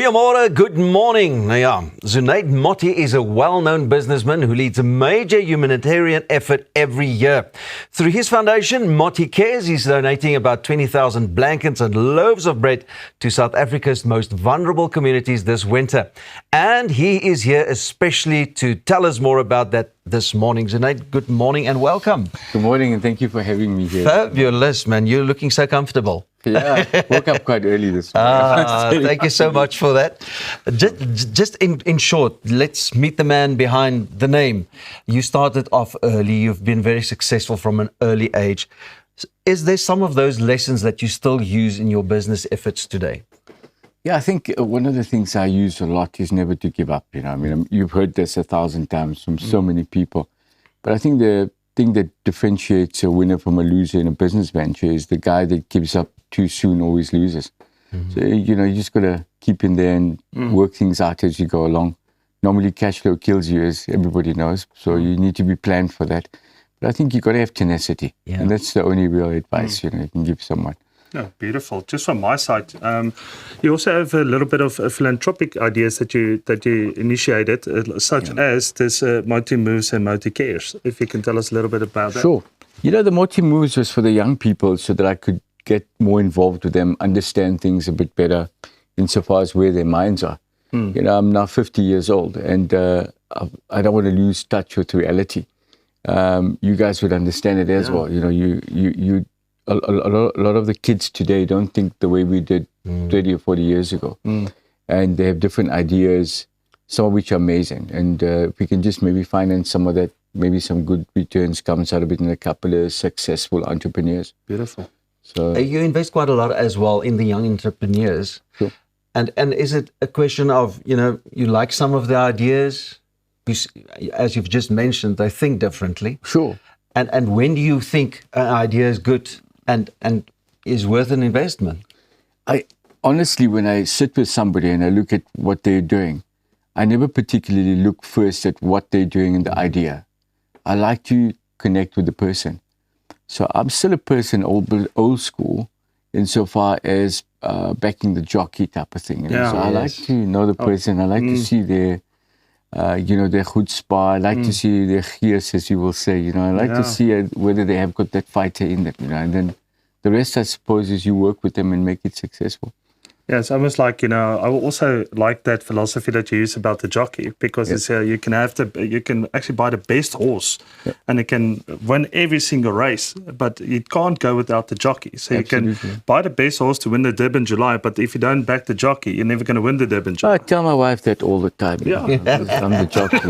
Goeiemôre, good morning. Nou ja, Zunaid Moti is a well-known businessman who leads a major humanitarian effort every year. Through his foundation, Moti Cares, he's donating about 20,000 blankets and loaves of bread to South Africa's most vulnerable communities this winter. And he is here especially to tell us more about that this morning. Zunaid, good morning and welcome. Good morning and thank you for having me here. Fabulous, man. You're looking so comfortable. Yeah, woke up quite early this morning. Thank you so much for that. Just in short, let's meet the man behind the name. You started off early. You've been very successful from an early age. Is there some of those lessons that you still use in your business efforts today? Yeah, I think one of the things I use a lot is never to give up. I mean, you've heard this 1,000 times from so many people. But I think the thing that differentiates a winner from a loser in a business venture is the guy that gives up too soon always loses. So, you just got to keep in there and work things out as you go along. Normally, cash flow kills you, as everybody knows. So you need to be planned for that. But I think you got to have tenacity. Yeah. And that's the only real advice, you can give someone. Yeah, beautiful. Just from my side, you also have a little bit of philanthropic ideas that you initiated, such as this Moti Moves and Moti Cares. If you can tell us a little bit about that. Sure. The Moti Moves was for the young people so that I could get more involved with them, understand things a bit better insofar as where their minds are. I'm now 50 years old and I don't want to lose touch with reality. You guys would understand it as well. A lot of the kids today don't think the way we did 30 or 40 years ago. And they have different ideas, some of which are amazing. And if we can just maybe finance some of that, maybe some good returns comes out of it in a couple of successful entrepreneurs. Beautiful. So you invest quite a lot as well in the young entrepreneurs. Sure. And is it a question of, you like some of the ideas? As you've just mentioned, they think differently. Sure. And when do you think an idea is good and is worth an investment? Honestly, when I sit with somebody and I look at what they're doing, I never particularly look first at what they're doing in the idea. I like to connect with the person. So I'm still a person old school insofar as backing the jockey type of thing. So I like to know the person. I like to see their chutzpah. I like to see their gears, as you will say. I like to see whether they have got that fighter in them. And then the rest, I suppose, is you work with them and make it successful. Yeah, it's almost like, I also like that philosophy that you use about the jockey, because it's you can actually buy the best horse and it can win every single race, but you can't go without the jockey. So you can buy the best horse to win the Durban July, but if you don't back the jockey, you're never going to win the Durban July. I tell my wife that all the time. I'm the jockey.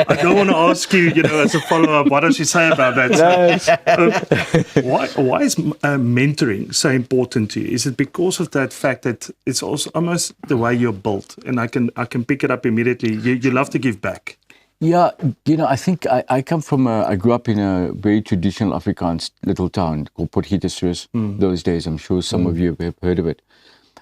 I don't want to ask you, as a follow-up, what does she say about that? So, why is mentoring so important to you? Is it because of that fact that it's also almost the way you're built, and I can pick it up immediately? You love to give back. Yeah, I think I come from I grew up in a very traditional Afrikaans little town called Port Gietersrus. Those days, I'm sure some of you have heard of it.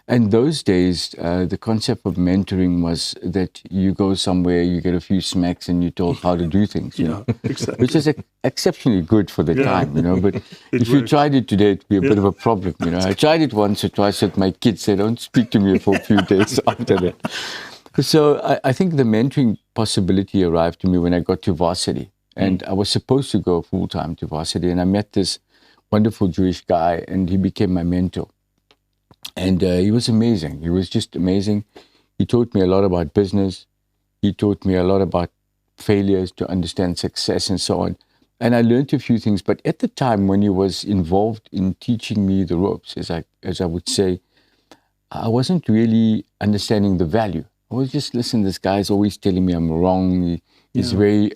And those days, the concept of mentoring was that you go somewhere, you get a few smacks, and you're told how to do things. Exactly. Which is exceptionally good for the time. But if you tried it today, it'd be a bit of a problem. I tried it once or twice with my kids. They don't speak to me for a few days after that. So I think the mentoring possibility arrived to me when I got to varsity, and I was supposed to go full time to varsity, and I met this wonderful Jewish guy, and he became my mentor. And he was amazing. He was just amazing. He taught me a lot about business. He taught me a lot about failures to understand success and so on. And I learned a few things. But at the time when he was involved in teaching me the ropes, as I would say, I wasn't really understanding the value. I was just listening. This guy's always telling me I'm wrong. He's very,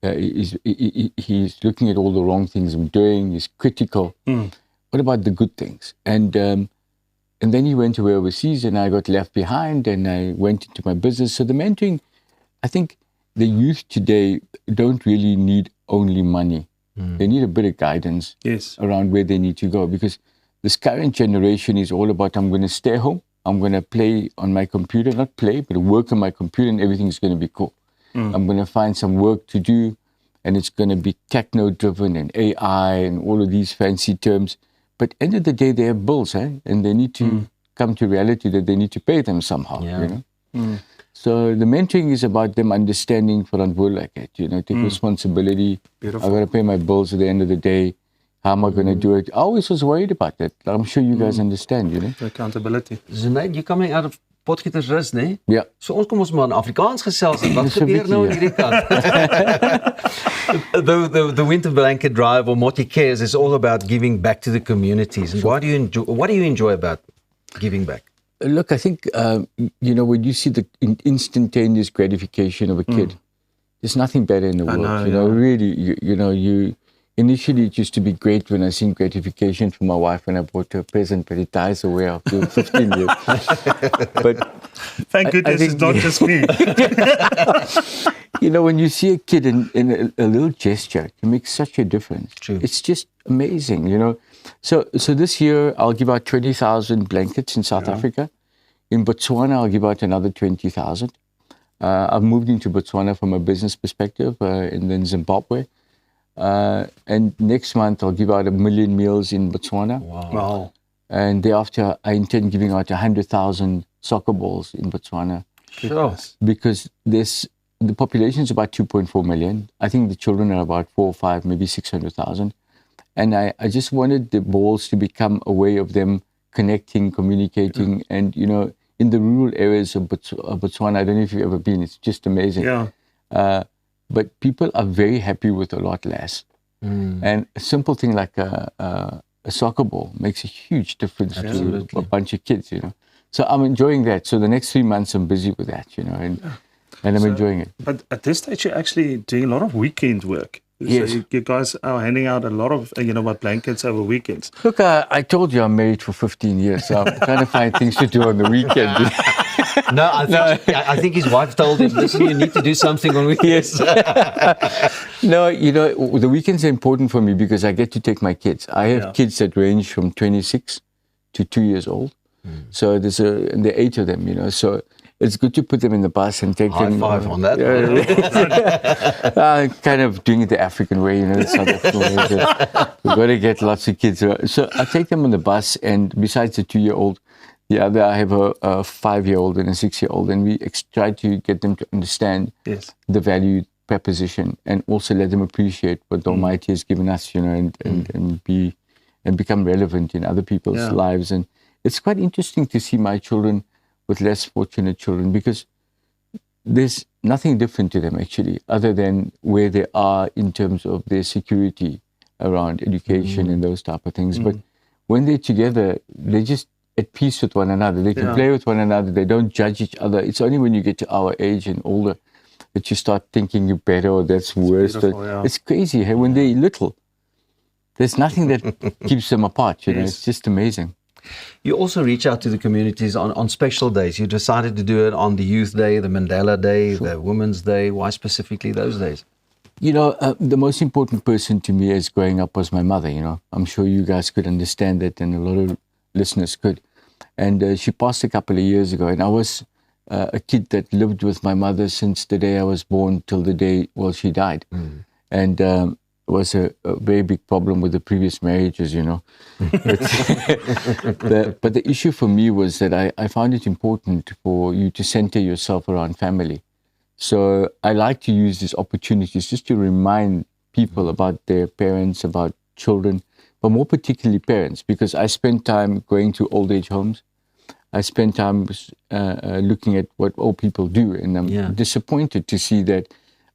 he's looking at all the wrong things I'm doing. He's critical. What about the good things? And then he went away overseas and I got left behind and I went into my business. So the mentoring, I think the youth today don't really need only money. They need a bit of guidance around where they need to go, because this current generation is all about, I'm going to stay home, I'm going to play on my computer, not play, but work on my computer and everything's going to be cool. I'm going to find some work to do and it's going to be techno-driven and AI and all of these fancy terms. But end of the day, they have bills, and they need to come to reality that they need to pay them somehow, Yeah. you know. So the mentoring is about them understanding take responsibility. Beautiful. I got to pay my bills at the end of the day. How am I going to do it? I always was worried about that. I'm sure you guys understand, you know. Accountability. Zunaid, you're coming out of Potgietersrus, né? Yeah. So ons kom ons maar in Afrikaans gesels. Wat Dis 'n gebeur bietjie, nou ja. in hierdie kant? The Winter Blanket Drive or Moti Cares is all about giving back to the communities. And what do you enjoy about giving back? Look, I think, you know, when you see the instantaneous gratification of a kid, there's nothing better in the world. know, you know, really, you initially it used to be great when I seen gratification from my wife when I bought her a present, but it dies away after 15 years. But Thank goodness it's not just me. you know, when you see a kid in a little gesture, it can make such a difference. True. It's just amazing, you know. So this year I'll give out 20,000 blankets in South Africa. In Botswana, I'll give out another 20,000. I've moved into Botswana from a business perspective, and then Zimbabwe. And next month I'll give out 1 million meals in Botswana. Wow. And thereafter I intend giving out 100,000 soccer balls in Botswana. Sure. Because the population is about 2.4 million. I think the children are about 4 or 5, maybe 600,000. And I just wanted the balls to become a way of them connecting, communicating, and, you know, in the rural areas of Botswana, I don't know if you've ever been, it's just amazing. Yeah. But people are very happy with a lot less. And a simple thing like a soccer ball makes a huge difference to a bunch of kids, you know. So I'm enjoying that. So the next 3 months I'm busy with that, you know, and I'm enjoying it. But at this stage, you're actually doing a lot of weekend work. Yes. So you guys are handing out a lot of, blankets over weekends. Look, I told you I'm married for 15 years, so I'm trying to find things to do on the weekend. No, I think his wife told him, listen, you need to do something on weekends. No, you know, the weekends are important for me because I get to take my kids. I have kids that range from 26 to 2 years old. So and there are 8 of them, you know, so it's good to put them in the bus and take them. High five on that. Kind of doing it the African way, you know, the South African way. We've got to get lots of kids. So I take them on the bus, and besides the 2-year-old, the other, I have a 5-year-old and a 6-year-old, and we try to get them to understand the value proposition and also let them appreciate what the Almighty has given us, you know, and become relevant in other people's lives. And it's quite interesting to see my children with less fortunate children, because there's nothing different to them actually, other than where they are in terms of their security around education and those type of things. But when they're together, they're just at peace with one another. They can play with one another. They don't judge each other. It's only when you get to our age and older that you start thinking you're better or that's worse. It's crazy. Hey? When they're little, there's nothing that keeps them apart. You know, it's just amazing. You also reach out to the communities on special days. You decided to do it on the Youth Day, the Mandela Day, the Women's Day. Why specifically those days? You know, the most important person to me as growing up was my mother, you know. I'm sure you guys could understand that, and a lot of listeners could. And she passed a couple of years ago, and I was a kid that lived with my mother since the day I was born till the day, she died. And it was a very big problem with the previous marriages, you know. But the issue for me was that I found it important for you to center yourself around family. So I like to use these opportunities just to remind people about their parents, about children, but more particularly parents, because I spend time going to old age homes. I spend time looking at what old people do, and I'm disappointed to see that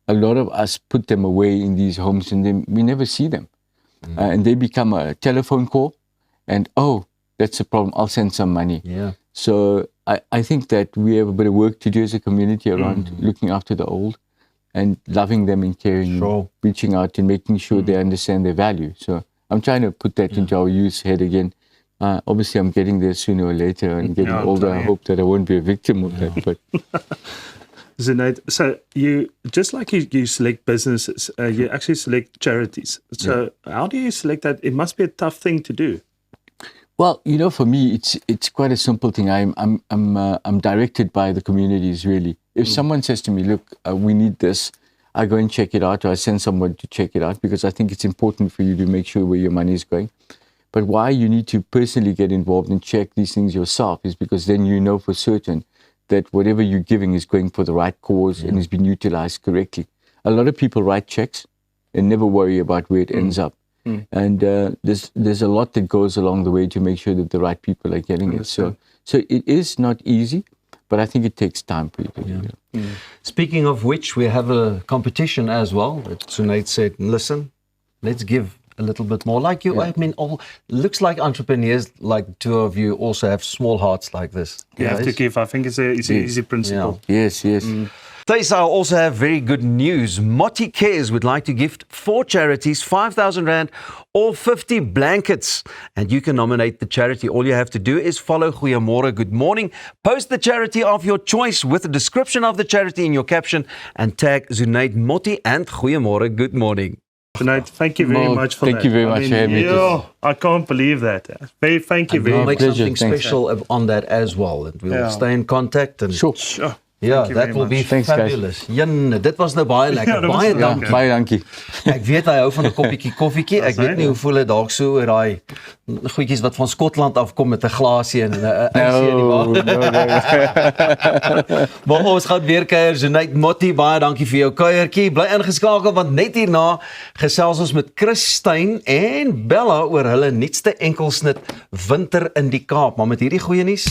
a lot of us put them away in these homes, and then we never see them. And they become a telephone call, and that's a problem, I'll send some money. So I think that we have a bit of work to do as a community around looking after the old and loving them and caring, reaching out and making sure they understand their value. So I'm trying to put that into our youth's head again. Obviously, I'm getting there sooner or later, and getting older. I hope that I won't be a victim of that. But Zunaid, so you, just like you select businesses, you actually select charities. So how do you select that? It must be a tough thing to do. Well, you know, for me, it's quite a simple thing. I'm directed by the communities, really. If someone says to me, look, we need this, I go and check it out, or I send someone to check it out, because I think it's important for you to make sure where your money is going. But why you need to personally get involved and check these things yourself is because then you know for certain that whatever you're giving is going for the right cause and is being utilized correctly. A lot of people write checks and never worry about where it ends up. And there's a lot that goes along the way to make sure that the right people are getting it. So it is not easy, but I think it takes time for you to do it. Speaking of which, we have a competition as well. Zunaid said, listen, let's give a little bit more. Like you, I mean, looks like entrepreneurs, like the two of you, also have small hearts like this. You have to give. I think it's an easy principle. Yes. Thais, I also have very good news. Moti Cares would like to gift 4 charities 5,000 Rand or 50 blankets. And you can nominate the charity. All you have to do is follow Goeiemôre, Good Morning. Post the charity of your choice with a description of the charity in your caption and tag Zunaid Moti and Goeiemôre, Good Morning. Zunaid, thank you very much for that. Thank you very much for having me. I can't believe that. Thank you very We'll much. make something special on that as well. And we'll stay in contact. And Sure. Ja, that will be fabulous. Jan, dit was nou baie lekker. Baie dankie. Baie dankie. Ek weet hy hou van 'n koppietjie koffietjie. Ek weet nie hoe voel dit dalk so oor daai goedjies wat van Skotland afkom met 'n glasie en 'n ysie in die wa. Maar ons gaan weer kuier. Zunaid Moti, baie dankie vir jou kuiertjie. Bly ingeskakel want net hierna gesels ons met Christyn en Bella oor hulle nuutste enkelsnit Winter in die Kaap. Maar met hierdie goeie nuus